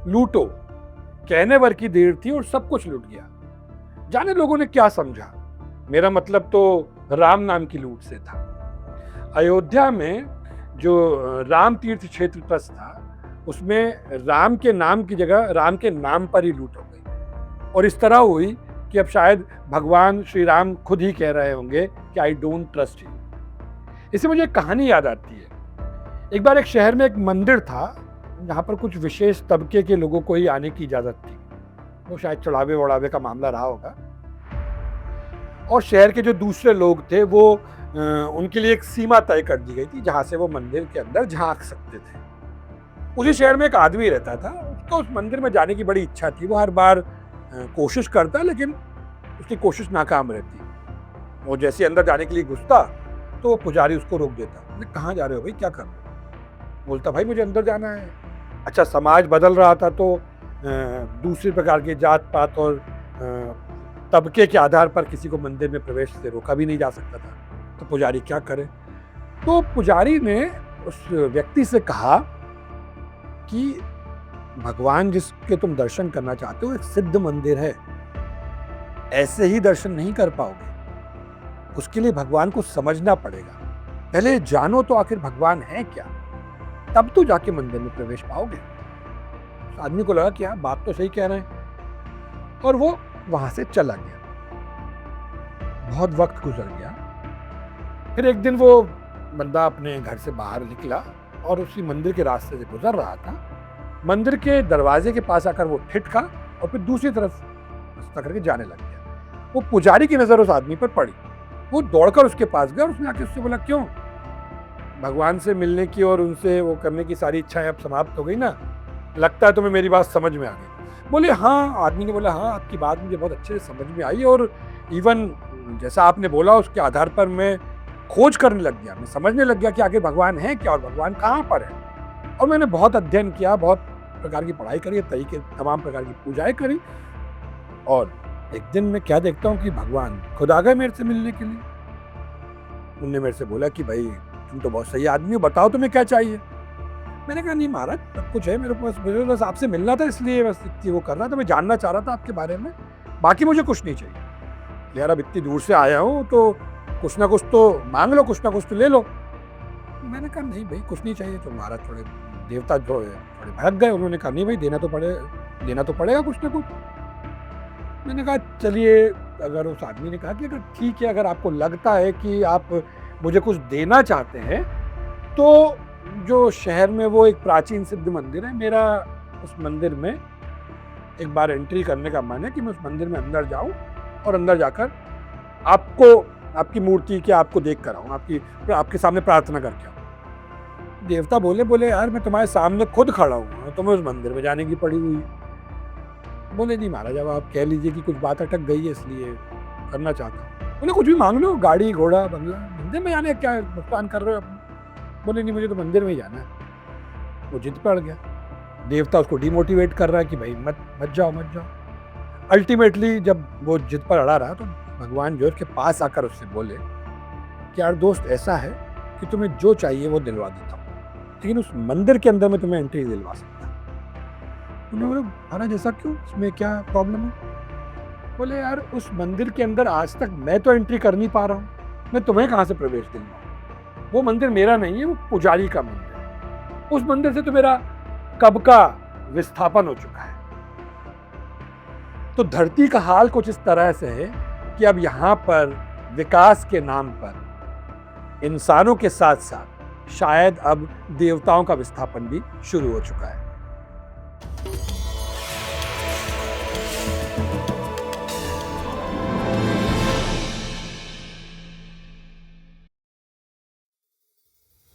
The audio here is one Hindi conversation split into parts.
लूटो, कहने भर की देर थी और सब कुछ लूट गया। जाने लोगों ने क्या समझा, मेरा मतलब तो राम नाम की लूट से था। अयोध्या में जो राम तीर्थ क्षेत्र ट्रस्ट था, उसमें राम के नाम की जगह राम के नाम पर ही लूट हो गई। और इस तरह हुई कि अब शायद भगवान श्री राम खुद ही कह रहे होंगे कि आई डोंट ट्रस्ट यू। इससे मुझे एक कहानी याद आती है। एक बार एक शहर में एक मंदिर था जहाँ पर कुछ विशेष तबके के लोगों को ही आने की इजाज़त थी। वो शायद चढ़ावे वढ़ावे का मामला रहा होगा। और शहर के जो दूसरे लोग थे वो उनके लिए एक सीमा तय कर दी गई थी जहाँ से वो मंदिर के अंदर झांक सकते थे। उसी शहर में एक आदमी रहता था, उसको उस मंदिर में जाने की बड़ी इच्छा थी। वो हर बार कोशिश करता, लेकिन उसकी कोशिश नाकाम रहती। वो जैसे अंदर जाने के लिए घुसता तो पुजारी उसको रोक देता। कहाँ जा रहे हो भाई, क्या कर रहे हो? बोलता भाई मुझे अंदर जाना है। अच्छा, समाज बदल रहा था तो दूसरी प्रकार के जात पात और तबके के आधार पर किसी को मंदिर में प्रवेश से रोका भी नहीं जा सकता था। तो पुजारी क्या करे? तो पुजारी ने उस व्यक्ति से कहा कि भगवान जिसके तुम दर्शन करना चाहते हो एक सिद्ध मंदिर है, ऐसे ही दर्शन नहीं कर पाओगे, उसके लिए भगवान को समझना पड़ेगा। पहले जानो तो आखिर भगवान है क्या, तब तो जाके मंदिर में प्रवेश पाओगे। उस आदमी को लगा कि हाँ, बात तो सही कह रहे हैं, और वो वहां से चला गया। बहुत वक्त गुजर गया। फिर एक दिन वो बंदा अपने घर से बाहर निकला और उसी मंदिर के रास्ते से गुजर रहा था। मंदिर के दरवाजे के पास आकर वो ठिठका और फिर दूसरी तरफ रास्ता करके जाने लग गया। वो पुजारी की नजर उस आदमी पर पड़ी। वो दौड़कर उसके पास गया और उसने आके उससे बोला, क्यों? भगवान से मिलने की और उनसे वो करने की सारी इच्छाएं अब समाप्त हो गई ना? लगता है तुम्हें मेरी बात समझ में आ गई। बोले हाँ। आदमी ने बोला, हाँ आपकी बात मुझे बहुत अच्छे से समझ में आई, और इवन जैसा आपने बोला उसके आधार पर मैं खोज करने लग गया। मैं समझने लग गया कि आखिर भगवान है क्या और भगवान कहाँ पर है। और मैंने बहुत अध्ययन किया, बहुत प्रकार की पढ़ाई करी, तमाम प्रकार की पूजाएं करी, और एक दिन मैं क्या देखता हूँ कि भगवान खुद आ गए मेरे से मिलने के लिए। उन्होंने मेरे से बोला कि भाई तुम तो बहुत सही आदमी हो, बताओ तुम्हें क्या चाहिए। मैंने कहा नहीं महाराज, सब कुछ है मेरे पास, मुझे बस आपसे मिलना था, इसलिए बस इतनी वो करना था। मैं जानना चाह रहा था आपके बारे में, बाकी मुझे कुछ नहीं चाहिए। यार अब इतनी दूर से आया हूँ तो कुछ ना कुछ तो मांग लो, कुछ ना कुछ तो ले लो। मैंने कहा नहीं भाई कुछ नहीं चाहिए। तो महाराज थोड़े देवता जो है थोड़े भड़क गए। उन्होंने कहा नहीं भाई देना तो पड़ेगा कुछ ना कुछ। मैंने कहा चलिए, अगर उस आदमी ने कहा कि अगर ठीक है, अगर आपको लगता है कि आप मुझे कुछ देना चाहते हैं, तो जो शहर में वो एक प्राचीन सिद्ध मंदिर है, मेरा उस मंदिर में एक बार एंट्री करने का मन है कि मैं उस मंदिर में अंदर जाऊं और अंदर जाकर आपकी मूर्ति के आपको देख कर आऊं, आपके सामने प्रार्थना करके आऊं। देवता बोले यार मैं तुम्हारे सामने खुद खड़ा हूँ, तुम्हें उस मंदिर में जाने की पड़ी हुई। बोले नहीं महाराज, अब आप कह लीजिए कि कुछ बात अटक गई है इसलिए करना चाहता हूँ। बोले कुछ भी मांग लो, गाड़ी घोड़ा बंगला, मंदिर में जाने क्या भुगतान कर रहे हो अपने? बोले नहीं मुझे तो मंदिर में ही जाना है। वो जिद पे अड़ गया। देवता उसको डिमोटिवेट कर रहा है कि भाई मत जाओ। अल्टीमेटली जब वो जिद पर अड़ा रहा तो भगवान जो उसके पास आकर उससे बोले कि यार दोस्त, ऐसा है कि तुम्हें जो चाहिए वो दिलवा देता हूँ, लेकिन उस मंदिर के अंदर मैं तुम्हें एंट्री दिलवा सकता। उन्होंने बोला महाराज ऐसा क्यों, इसमें क्या प्रॉब्लम है? बोले यार उस मंदिर के अंदर आज तक मैं तो एंट्री कर नहीं पा रहा हूँ, मैं तुम्हें कहाँ से प्रवेश दिलवाऊँ? वो मंदिर मेरा नहीं है, वो पुजारी का मंदिर है। उस मंदिर से तो मेरा कब का विस्थापन हो चुका है। तो धरती का हाल कुछ इस तरह से है कि अब यहाँ पर विकास के नाम पर इंसानों के साथ साथ शायद अब देवताओं का विस्थापन भी शुरू हो चुका है।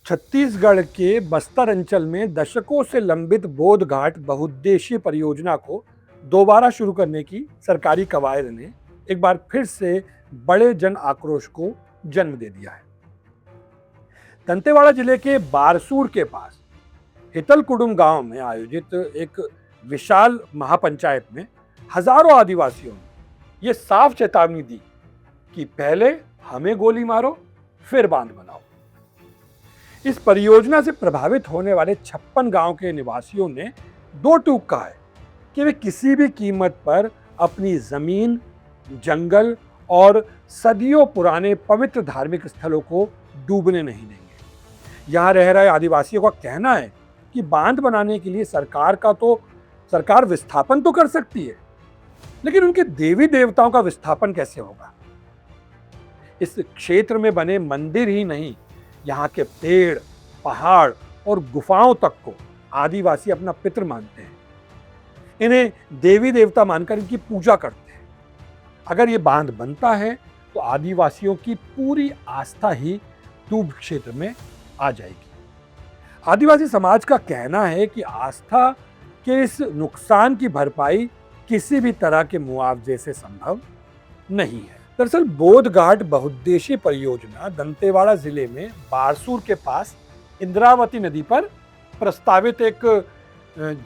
छत्तीसगढ़ के बस्तर अंचल में दशकों से लंबित बोध घाट बहुउद्देशीय परियोजना को दोबारा शुरू करने की सरकारी कवायद ने एक बार फिर से बड़े जन आक्रोश को जन्म दे दिया है। दंतेवाड़ा जिले के बारसूर के पास हितलकुडुम गांव में आयोजित एक विशाल महापंचायत में हजारों आदिवासियों ने यह साफ चेतावनी दी कि पहले हमें गोली मारो फिर बांध बनाओ। इस परियोजना से प्रभावित होने वाले 56 गांव के निवासियों ने दो टूक कहा है कि वे किसी भी कीमत पर अपनी जमीन, जंगल और सदियों पुराने पवित्र धार्मिक स्थलों को डूबने नहीं देंगे। यहाँ रह रहे आदिवासियों का कहना है कि बांध बनाने के लिए सरकार विस्थापन तो कर सकती है, लेकिन उनके देवी देवताओं का विस्थापन कैसे होगा? इस क्षेत्र में बने मंदिर ही नहीं, यहाँ के पेड़, पहाड़ और गुफाओं तक को आदिवासी अपना पितृ मानते हैं। इन्हें देवी देवता मानकर इनकी पूजा करते हैं। अगर ये बांध बनता है तो आदिवासियों की पूरी आस्था ही दूब क्षेत्र में आ जाएगी। आदिवासी समाज का कहना है कि आस्था के इस नुकसान की भरपाई किसी भी तरह के मुआवजे से संभव नहीं है। दरअसल बोध घाट बहुउद्देशीय परियोजना दंतेवाड़ा जिले में बारसूर के पास इंद्रावती नदी पर प्रस्तावित एक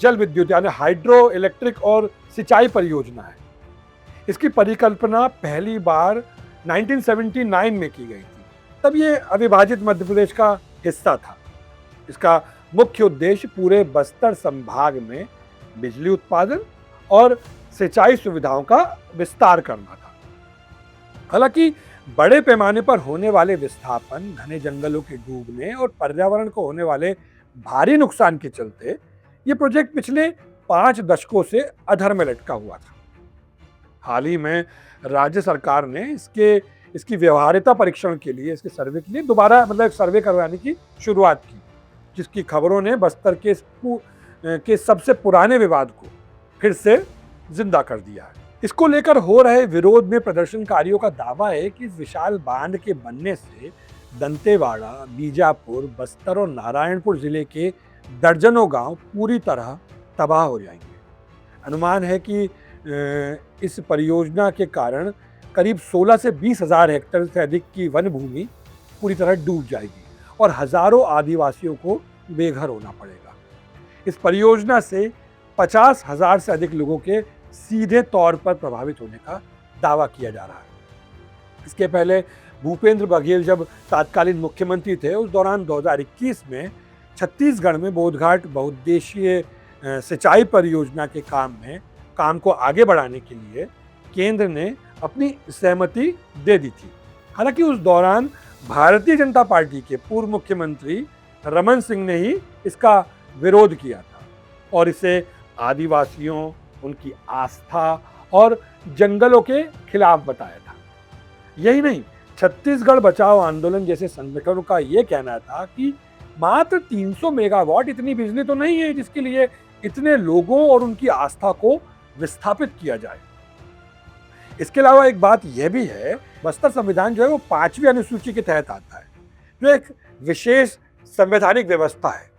जल विद्युत यानी हाइड्रो इलेक्ट्रिक और सिंचाई परियोजना है। इसकी परिकल्पना पहली बार 1979 में की गई थी। तब ये अविभाजित मध्य प्रदेश का हिस्सा था। इसका मुख्य उद्देश्य पूरे बस्तर संभाग में बिजली उत्पादन और सिंचाई सुविधाओं का विस्तार करना था। हालांकि बड़े पैमाने पर होने वाले विस्थापन, घने जंगलों के डूबने और पर्यावरण को होने वाले भारी नुकसान के चलते ये प्रोजेक्ट पिछले 5 दशकों से अधर में लटका हुआ था। हाल ही में राज्य सरकार ने इसकी व्यवहार्यता परीक्षण के लिए, इसके सर्वे के लिए दोबारा सर्वे करवाने की शुरुआत की, जिसकी खबरों ने बस्तर के सबसे पुराने विवाद को फिर से जिंदा कर दिया है। इसको लेकर हो रहे विरोध में प्रदर्शनकारियों का दावा है कि इस विशाल बांध के बनने से दंतेवाड़ा, बीजापुर, बस्तर और नारायणपुर जिले के दर्जनों गांव पूरी तरह तबाह हो जाएंगे। अनुमान है कि इस परियोजना के कारण करीब 16 से 20 हजार हेक्टेयर से अधिक की वन भूमि पूरी तरह डूब जाएगी और हजारों आदिवासियों को बेघर होना पड़ेगा। इस परियोजना से 50,000 से अधिक लोगों के सीधे तौर पर प्रभावित होने का दावा किया जा रहा है। इसके पहले भूपेंद्र बघेल जब तत्कालीन मुख्यमंत्री थे, उस दौरान 2021 में छत्तीसगढ़ में बोधघाट बहुउद्देशीय सिंचाई परियोजना के काम को आगे बढ़ाने के लिए केंद्र ने अपनी सहमति दे दी थी। हालांकि उस दौरान भारतीय जनता पार्टी के पूर्व मुख्यमंत्री रमन सिंह ने ही इसका विरोध किया था और इसे आदिवासियों, उनकी आस्था और जंगलों के खिलाफ बताया था। यही नहीं, छत्तीसगढ़ बचाओ आंदोलन जैसे संगठनों का यह कहना था कि मात्र 300 मेगावाट इतनी बिजली तो नहीं है जिसके लिए इतने लोगों और उनकी आस्था को विस्थापित किया जाए। इसके अलावा एक बात यह भी है, बस्तर संविधान जो है वो 5वीं अनुसूची के तहत आता है, जो एक विशेष संवैधानिक व्यवस्था है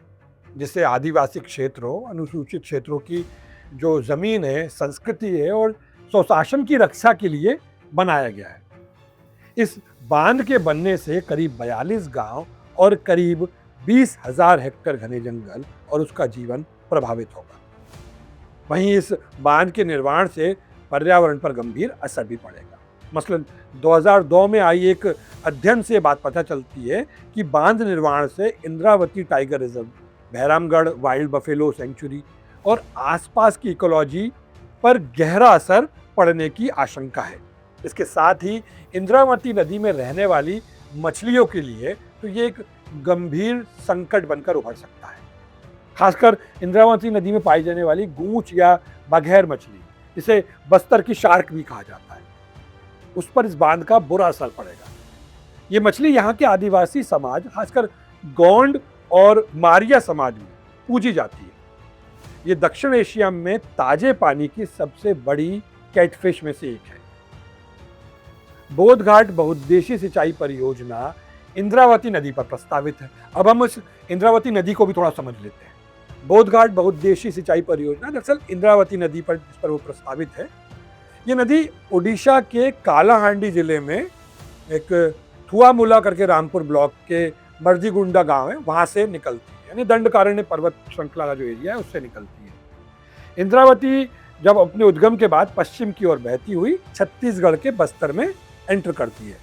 जिससे आदिवासी क्षेत्रों, अनुसूचित क्षेत्रों की जो जमीन है, संस्कृति है और स्वशासन की रक्षा के लिए बनाया गया है। इस बांध के बनने से करीब 42 गांव और करीब 20,000 हेक्टेयर घने जंगल और उसका जीवन प्रभावित होगा। वहीं इस बांध के निर्माण से पर्यावरण पर गंभीर असर भी पड़ेगा। मसलन 2002 में आई एक अध्ययन से बात पता चलती है कि बांध निर्माण से Indravati tiger reserve, Bhairamgarh wild buffalo sanctuary और आसपास की इकोलॉजी पर गहरा असर पड़ने की आशंका है। इसके साथ ही इंद्रावती नदी में रहने वाली मछलियों के लिए तो ये एक गंभीर संकट बनकर उभर सकता है। खासकर इंद्रावती नदी में पाई जाने वाली गूंच या बघेर मछली, जिसे बस्तर की शार्क भी कहा जाता है, उस पर इस बांध का बुरा असर पड़ेगा। ये मछली यहाँ के आदिवासी समाज, खासकर गोंड और मारिया समाज में पूजी जाती है। ये दक्षिण एशिया में ताजे पानी की सबसे बड़ी कैटफिश में से एक है। बोधघाट बहुउद्देशीय सिंचाई परियोजना इंद्रावती नदी पर प्रस्तावित है। अब हम उस इंद्रावती नदी को भी थोड़ा समझ लेते हैं। बोधघाट बहुउद्देशीय सिंचाई परियोजना दरअसल इंद्रावती नदी पर जिस पर वो प्रस्तावित है, ये नदी ओडिशा के कालाहांडी जिले में एक थुआमुला करके रामपुर ब्लॉक के मर्जीगुंडा गांव है, वहां से निकलती है, यानी दंडकारण्य पर्वत श्रृंखला का जो एरिया है उससे निकलती है। इंद्रावती जब अपने उद्गम के बाद पश्चिम की ओर बहती हुई छत्तीसगढ़ के बस्तर में एंटर करती है,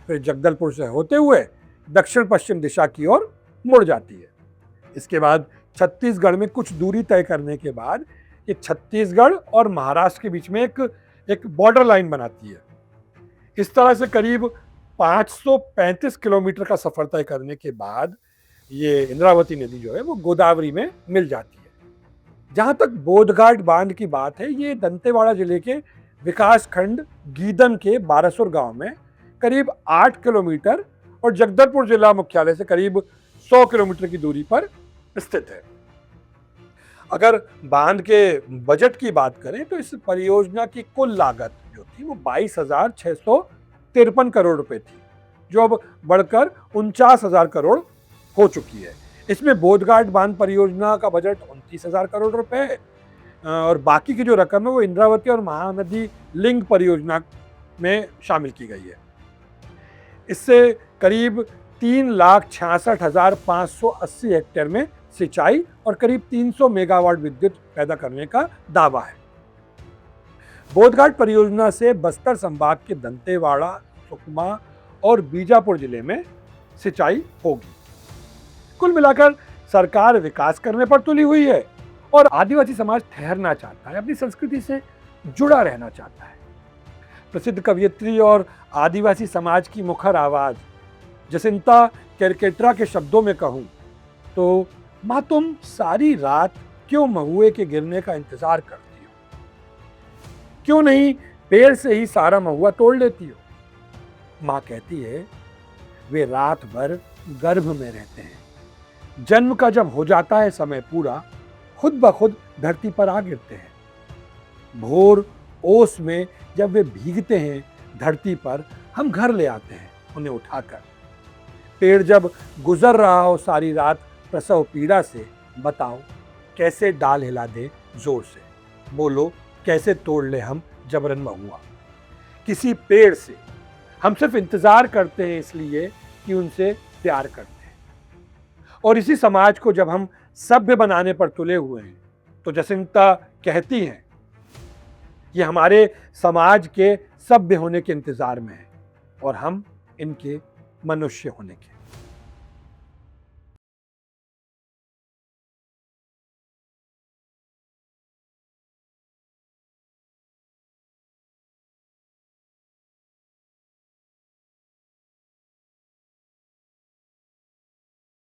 फिर जगदलपुर से होते हुए दक्षिण पश्चिम दिशा की ओर मुड़ जाती है। इसके बाद छत्तीसगढ़ में कुछ दूरी तय करने के बाद ये छत्तीसगढ़ और महाराष्ट्र के बीच में एक बॉर्डर लाइन बनाती है। इस तरह से करीब 535 किलोमीटर का सफर तय करने के बाद ये इंद्रावती नदी जो है वो गोदावरी में मिल जाती है। जहां तक बोधघाट बांध की बात है, ये दंतेवाड़ा जिले के विकास खंड गीदम के बारसुर गांव में करीब 8 किलोमीटर और जगदलपुर जिला मुख्यालय से करीब 100 किलोमीटर की दूरी पर स्थित है। अगर बांध के बजट की बात करें तो इस परियोजना की कुल लागत जो थी वो 22,653 करोड़ रुपए थी, जो अब बढ़कर 49,000 करोड़ हो चुकी है। इसमें बोधघाट बांध परियोजना का बजट 29,000 करोड़ रुपए है और बाकी की जो रकम है वो इंद्रावती और महानदी लिंक परियोजना में शामिल की गई है। इससे करीब 3,66,580 हेक्टेयर में सिंचाई और करीब 300 मेगावाट विद्युत पैदा करने का दावा है। बोधघाट परियोजना से बस्तर संभाग के दंतेवाड़ा, सुकमा और बीजापुर जिले में सिंचाई होगी। कुल मिलाकर सरकार विकास करने पर तुली हुई है और आदिवासी समाज ठहरना चाहता है, अपनी संस्कृति से जुड़ा रहना चाहता है। प्रसिद्ध कवयित्री और आदिवासी समाज की मुखर आवाज जसिंता केरकेट्रा के शब्दों में कहूं तो माँ तुम सारी रात क्यों महुए के गिरने का इंतजार करती हो? क्यों नहीं पेड़ से ही सारा महुआ तोड़ लेती हो? माँ कहती है वे रात भर गर्भ में रहते हैं, जन्म का जब हो जाता है समय पूरा, खुद ब खुद धरती पर आ गिरते हैं। भोर ओस में जब वे भीगते हैं धरती पर, हम घर ले आते हैं उन्हें उठाकर। पेड़ जब गुजर रहा हो सारी रात प्रसव पीड़ा से, बताओ कैसे डाल हिला दे जोर से, बोलो कैसे तोड़ ले हम जबरन महुआ। किसी पेड़ से हम सिर्फ इंतजार करते हैं इसलिए कि उनसे प्यार करते हैं। और इसी समाज को जब हम सभ्य बनाने पर तुले हुए हैं तो जसिंता कहती हैं ये हमारे समाज के सभ्य होने के इंतजार में है और हम इनके मनुष्य होने के।